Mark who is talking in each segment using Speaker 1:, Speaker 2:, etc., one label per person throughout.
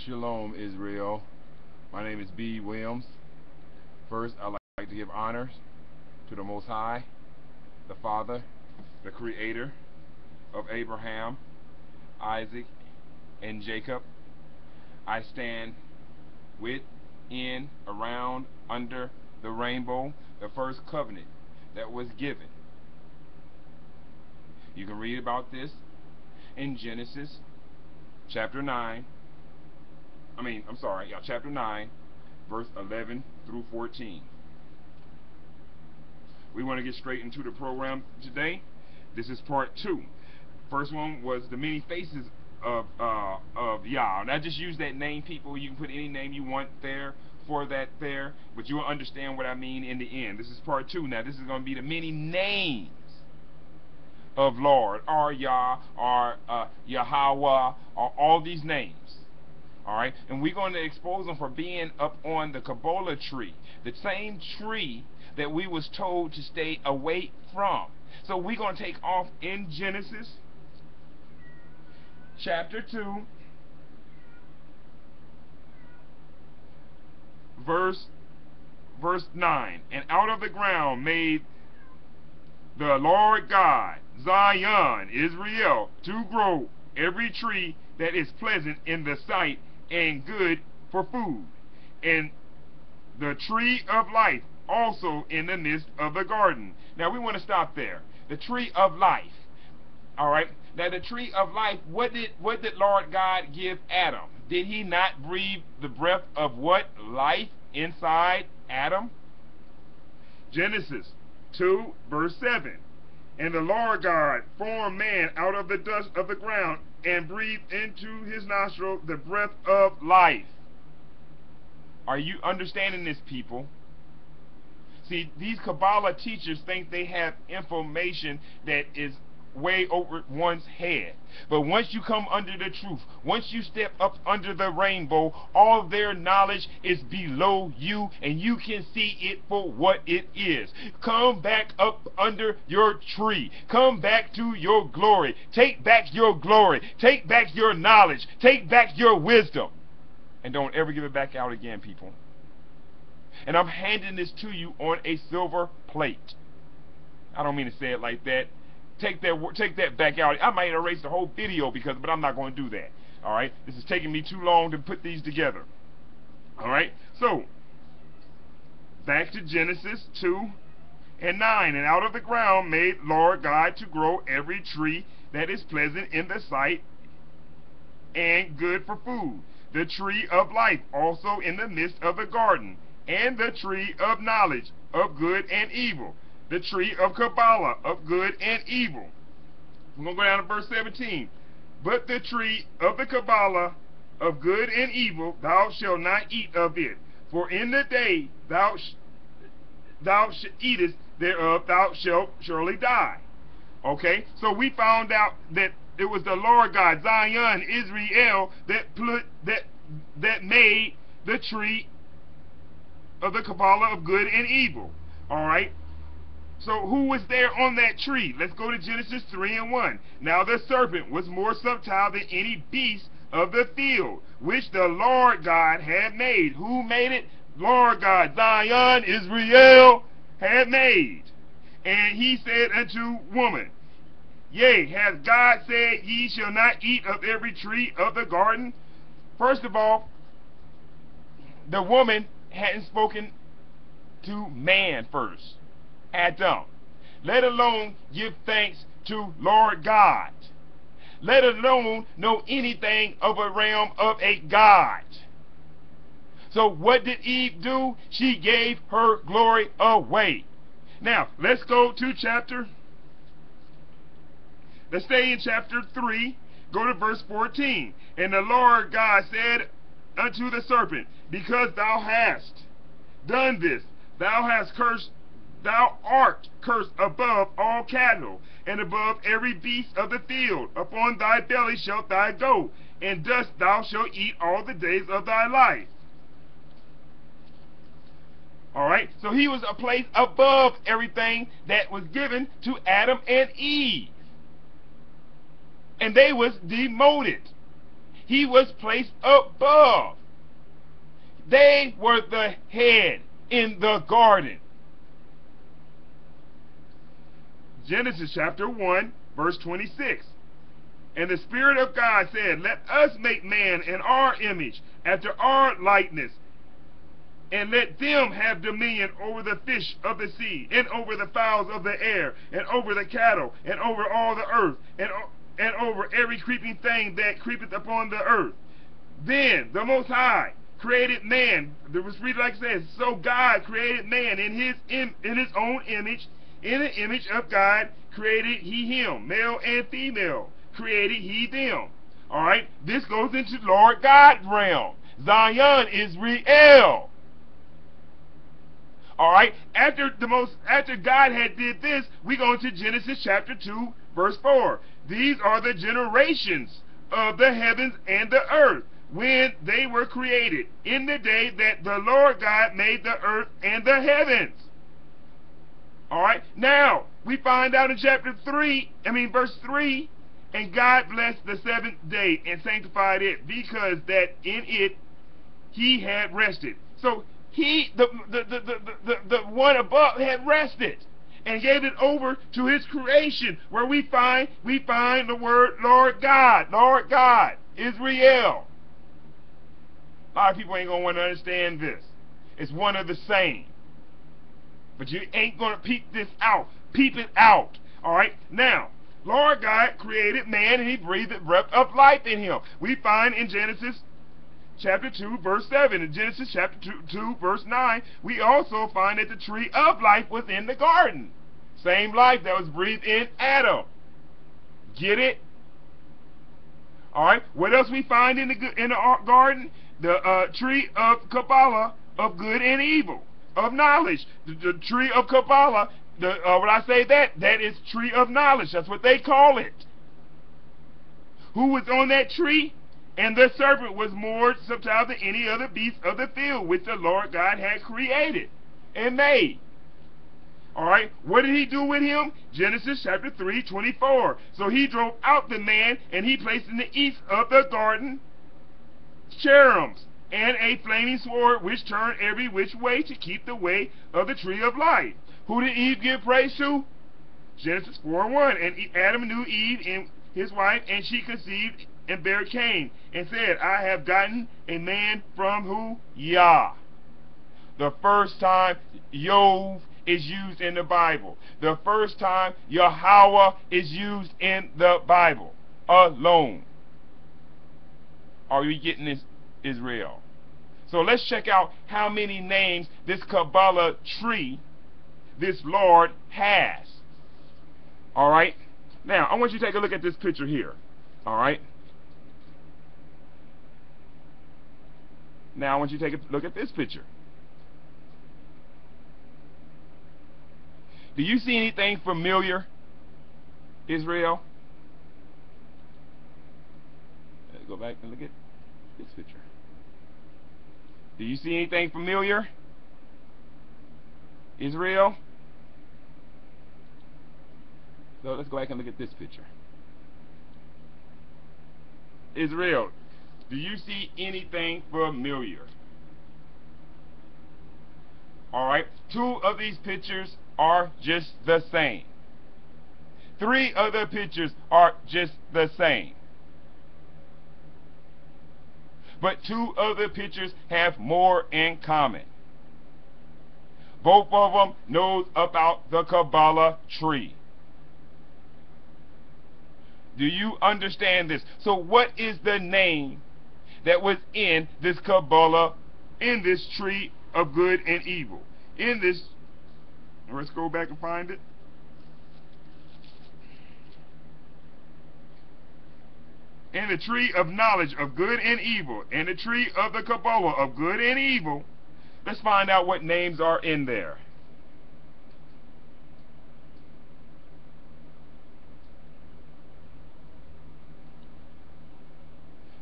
Speaker 1: Shalom, Israel. My name is B. Williams. First, I'd like to give honors to the Most High, the Father, the Creator of Abraham, Isaac, and Jacob. I stand with, in, around, under the rainbow, the first covenant that was given. You can read about this in Genesis chapter 9. Chapter 9, verse 11 through 14. We want to get straight into the program today. This is part 2. First one was the many faces of Yah. And I just use that name, people. You can put any name you want there for that there, but you will understand what I mean in the end. This is part 2. Now, this is going to be the many names of Lord, or Yah, or Yahweh, or all these names. Alright, and we're going to expose them for being up on the Kabbalah tree, the same tree that we was told to stay away from. So we're going to take off in Genesis chapter 2, verse 9. And out of the ground made the Lord God Zion, Israel, to grow every tree that is pleasant in the sight and good for food, and the tree of life also in the midst of the garden. Now we want to stop there. The tree of life. Alright. Now the tree of life, what did Lord God give Adam? Did he not breathe the breath of what? Life inside Adam? Genesis 2 verse 7. And the Lord God formed man out of the dust of the ground and breathed into his nostril the breath of life. Are you understanding this, people? See, these Kabbalah teachers think they have information that is way over one's head. But once you come under the truth, once you step up under the rainbow, all their knowledge is below you, and you can see it for what it is. Come back up under your tree. Come back to your glory. Take back your glory. Take back your knowledge. Take back your wisdom. And don't ever give it back out again, people. And I'm handing this to you on a silver plate. I don't mean to say it like that. Take that back out. I might erase the whole video but I'm not going to do that. Alright? This is taking me too long to put these together. Alright? So, back to Genesis 2 and 9. And out of the ground made Lord God to grow every tree that is pleasant in the sight and good for food. The tree of life also in the midst of the garden. And the tree of knowledge of good and evil. The tree of Kabbalah of good and evil. We're going to go down to verse 17. But the tree of the Kabbalah of good and evil, thou shalt not eat of it. For in the day thou eatest thereof, thou shalt surely die. Okay, so we found out that it was the Lord God, Zion, Israel, that made the tree of the Kabbalah of good and evil. Alright? So who was there on that tree? Let's go to Genesis 3 and 1. Now the serpent was more subtle than any beast of the field, which the Lord God had made. Who made it? Lord God, Zion, Israel, had made. And he said unto woman, Yea, has God said, ye shall not eat of every tree of the garden? First of all, the woman hadn't spoken to man first. Adam, let alone give thanks to Lord God, let alone know anything of a realm of a God. So what did Eve do? She gave her glory away. Now let's go to let's stay in chapter 3, go to verse 14. And the Lord God said unto the serpent, because thou hast done this, thou art cursed above all cattle, and above every beast of the field. Upon thy belly shalt thou go, and dust thou shalt eat all the days of thy life. Alright, so he was a place above everything that was given to Adam and Eve. And they was demoted. he was placed above. They were the head in the garden. Genesis chapter 1, verse 26. And the Spirit of God said, let us make man in our image, after our likeness, and let them have dominion over the fish of the sea, and over the fowls of the air, and over the cattle, and over all the earth, and over every creeping thing that creepeth upon the earth. Then the Most High created man. The read like it says, so God created man in his own image. In the image of God created he him, male and female created he them. All right, this goes into Lord God's realm. Zion is real. All right, after God had did this, we go into Genesis chapter 2, verse 4. These are the generations of the heavens and the earth when they were created, in the day that the Lord God made the earth and the heavens. All right, now we find out in verse 3, and God blessed the seventh day and sanctified it, because that in it he had rested. So the one above had rested and gave it over to his creation, where we find the word Lord God, Israel. A lot of people ain't gonna want to understand this. It's one of the same. But you ain't gonna peep this out. Peep it out. All right. Now, Lord God created man, and he breathed the breath of life in him. We find in Genesis chapter 2, verse 7. In Genesis chapter 2, verse 9, we also find that the tree of life was in the garden. Same life that was breathed in Adam. Get it? All right. What else we find in the garden? The tree of Kabbalah, of good and evil, of knowledge. The tree of Kabbalah. When I say that is tree of knowledge. That's what they call it. Who was on that tree? And the serpent was more subtle than any other beast of the field, which the Lord God had created and made. All right, what did he do with him? Genesis chapter 3, 24. So he drove out the man, and he placed in the east of the garden cherubims and a flaming sword, which turned every which way to keep the way of the tree of life. Who did Eve give praise to? Genesis 4:1. And Adam knew Eve and his wife, and she conceived and bare Cain, and said, I have gotten a man from who? Yah. The first time Yov is used in the Bible. The first time Yahweh is used in the Bible. Alone. Are we getting this, Israel? So let's check out how many names this Kabbalah tree, this Lord, has. All right. Now, I want you to take a look at this picture here. All right. Now, I want you to take a look at this picture. Do you see anything familiar, Israel? Let's go back and look at this picture. Do you see anything familiar, Israel? So let's go back and look at this picture. Israel, do you see anything familiar? Alright, 2 of these pictures are just the same. 3 other pictures are just the same. But 2 other pictures have more in common. Both of them knows about the Kabbalah tree. Do you understand this? So what is the name that was in this Kabbalah, in this tree of good and evil? In this, let's go back and find it. In the tree of knowledge of good and evil, and the tree of the Kabbalah of good and evil, let's find out what names are in there.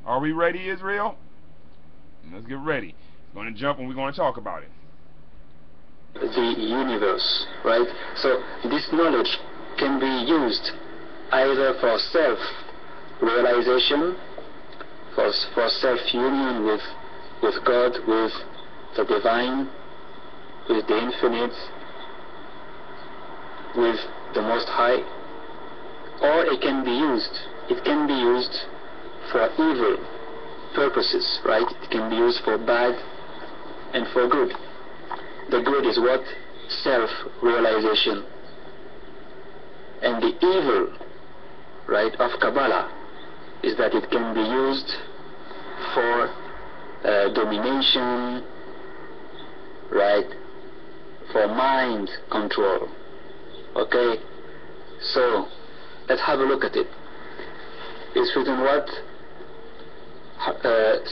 Speaker 1: Are we ready, Israel? Let's get ready. We're going to jump and we're going to talk about it.
Speaker 2: The universe, right? So this knowledge can be used either for self-realization for self-union with God, with the divine, with the infinite, with the Most High. Or it can be used for evil purposes, right? It can be used for bad and for good. The good is what? Self-realization. And the evil, right, of Kabbalah is that it can be used for domination, right, for mind control. Okay, so let's have a look at it. It's written what?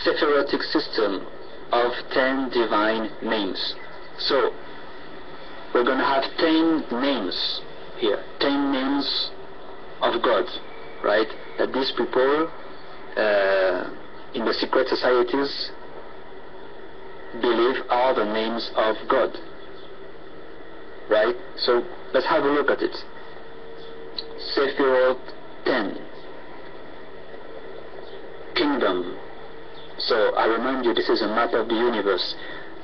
Speaker 2: Sephirotic system of 10 divine names. So we're going to have 10 names here, 10 names of God, right, that these people in the secret societies believe are the names of God, right? So let's have a look at it. Sephiroth 10. Kingdom. So I remind you, this is a map of the universe.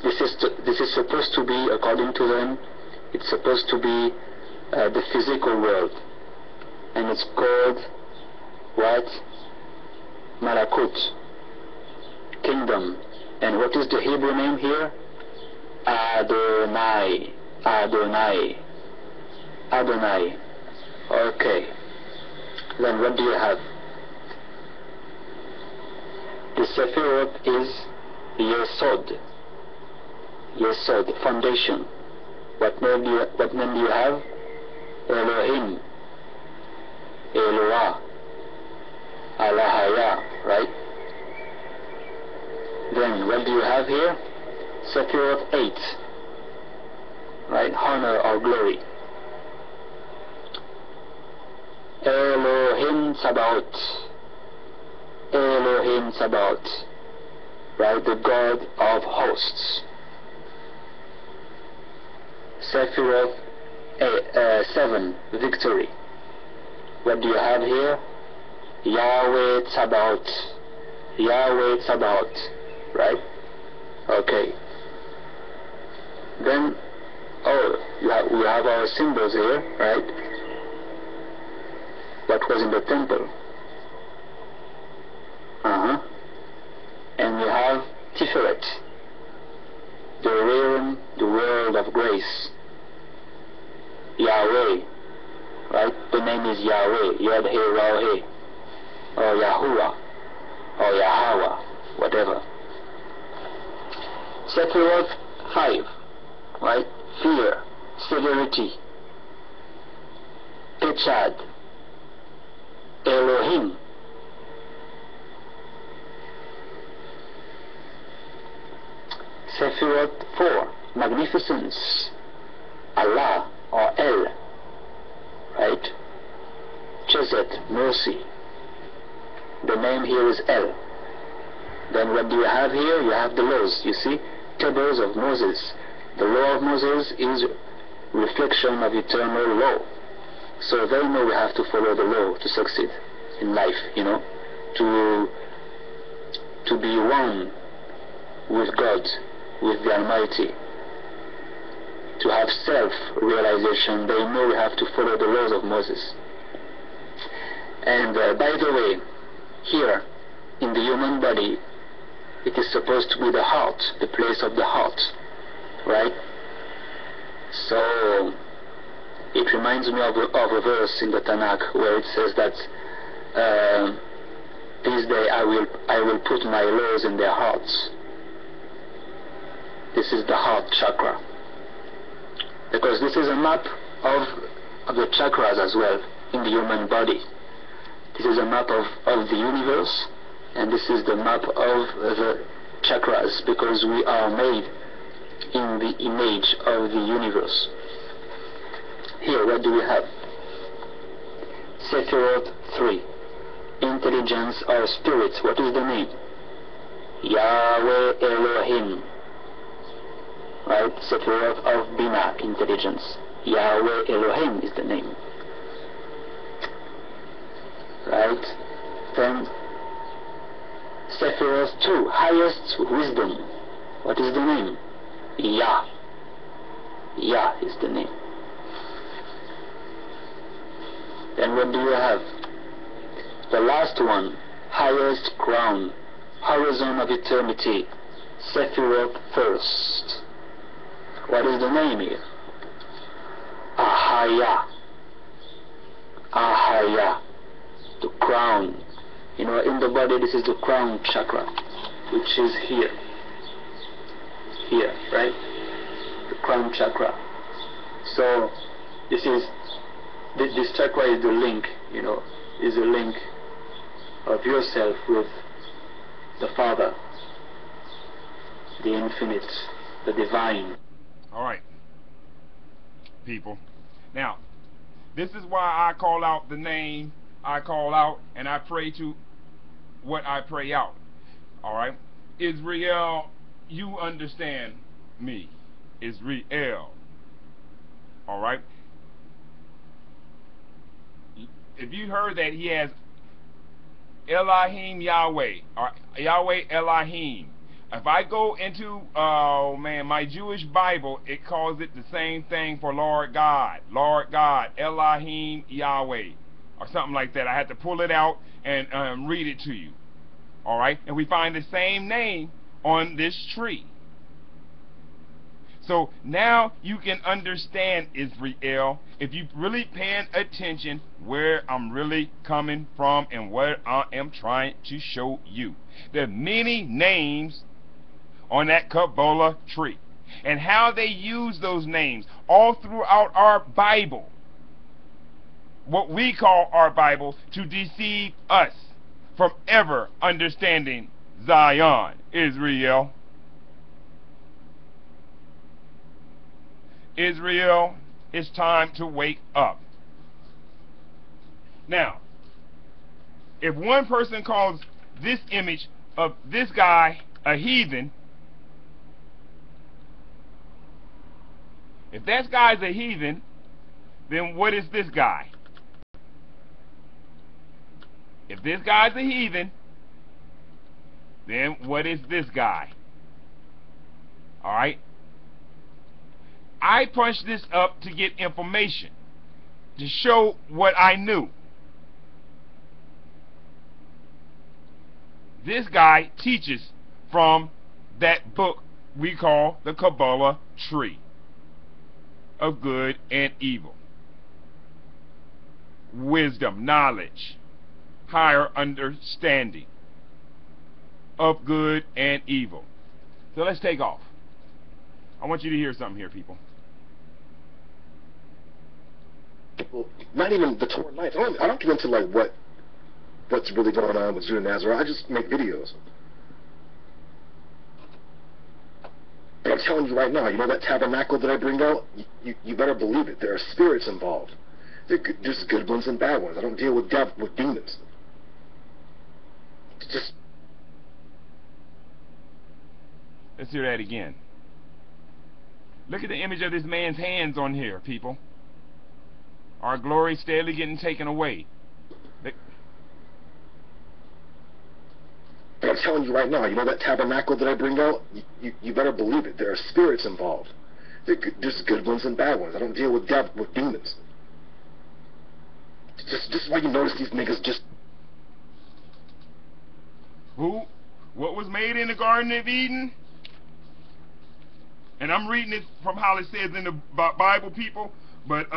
Speaker 2: This is supposed to be, according to them, it's supposed to be the physical world, and it's called what? Malakut, kingdom. And what is the Hebrew name here? Adonai. Adonai. Adonai. Okay. Then what do you have? The Sephiroth is Yesod. Yesod, foundation. What name do you have? Elohim. Eloah. Alahaya, right? Then what do you have here? Sephiroth 8, right? Honor or glory. Elohim Sabaoth. Elohim Sabaoth, right? The God of hosts. Sephiroth 7, victory. What do you have here? Yahweh Tsabaoth. Yahweh Tsabaoth, right? Okay. Then, we have our symbols here, right? What was in the temple? And we have Tiferet, the realm, the world of grace. Yahweh, right? The name is Yahweh, Yod-Heh-Vav-Heh, or Yahuwah, or Yahweh, whatever. Sephiroth 5, right? Fear, severity. Techad, Elohim. Sephiroth 4, magnificence, Allah or El, right? Chesed, mercy. The name here is El. Then what do you have here? You have the laws, you see? Tables of Moses. The law of Moses is reflection of eternal law. So they know we have to follow the law to succeed in life, you know, to be one with God, with the Almighty, to have self-realization. They know we have to follow the laws of Moses. And by the way, here in the human body, it is supposed to be the heart, the place of the heart, right? So it reminds me of a verse in the Tanakh where it says that this day I will put my laws in their hearts. This is the heart chakra, because this is a map of the chakras as well in the human body. This is a map of the universe, and this is the map of the chakras, because we are made in the image of the universe. Here, what do we have? Sephiroth 3, intelligence or spirit. What is the name? Yahweh Elohim, right? Sephiroth of Bina, intelligence. Yahweh Elohim is the name, right? Then Sephiroth 2, highest wisdom. What is the name? Yah. Yah is the name. Then what do you have? The last one, highest crown, horizon of eternity, Sephiroth first. What is the name here? Ahaya. Ahaya. The crown. You know, in the body, this is the crown chakra, which is here. Here, right? The crown chakra. So, this chakra is the link, you know, is a link of yourself with the Father, the infinite, the divine.
Speaker 1: All right, people. Now, this is why I call out the name I call out, and I pray to what I pray out. All right, Israel, you understand me, Israel. All right. If you heard that he has Elohim Yahweh, or Yahweh Elohim. If I go into, my Jewish Bible, it calls it the same thing for Lord God, Elohim Yahweh, or something like that. I had to pull it out and read it to you. All right, and we find the same name on this tree. So now you can understand, Israel, if you really paying attention where I'm really coming from and what I am trying to show you. There are many names on that Kabbalah tree, and how they use those names all throughout our Bible, what we call our Bible, to deceive us from ever understanding Zion, Israel. Israel, it's time to wake up. Now, if one person calls this image of this guy a heathen, if that guy's a heathen, then what is this guy? If this guy's a heathen, then what is this guy? All right? I punched this up to get information, to show what I knew. This guy teaches from that book we call the Kabbalah tree of good and evil. Wisdom, knowledge, higher understanding of good and evil. So let's take off. I want you to hear something here, people.
Speaker 3: Well, not even the Torah nights. I don't get into like what's really going on with Judah Nazareth. I just make videos. But I'm telling you right now, you know that tabernacle that I bring out? You better believe it. There are spirits involved. There's good ones and bad ones. I don't deal with demons. Just...
Speaker 1: Let's hear that again. Look at the image of this man's hands on here, people. Our glory steadily getting taken away.
Speaker 3: But I'm telling you right now, you know that tabernacle that I bring out? You better believe it. There are spirits involved. There's good ones and bad ones. I don't deal with demons. Just why you notice these niggas just...
Speaker 1: Who? What was made in the Garden of Eden? And I'm reading it from how it says in the Bible, people, but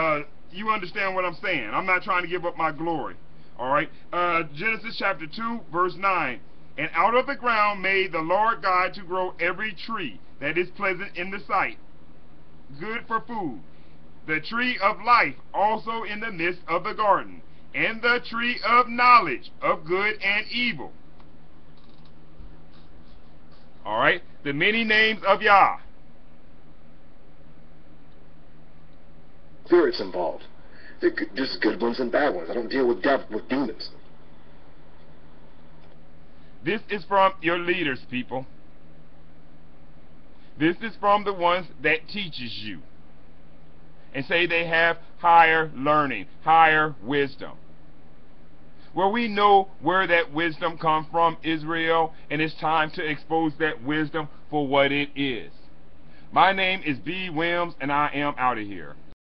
Speaker 1: you understand what I'm saying. I'm not trying to give up my glory. All right? Genesis chapter 2, verse 9. And out of the ground made the Lord God to grow every tree that is pleasant in the sight, good for food, the tree of life also in the midst of the garden, and the tree of knowledge of good and evil. All right? The many names of Yah.
Speaker 3: Spirits involved. There's good ones and bad ones. I don't deal with demons.
Speaker 1: This is from your leaders, people. This is from the ones that teaches you and say they have higher learning, higher wisdom. Well, we know where that wisdom comes from, Israel, and it's time to expose that wisdom for what it is. My name is B. Williams, and I am out of here.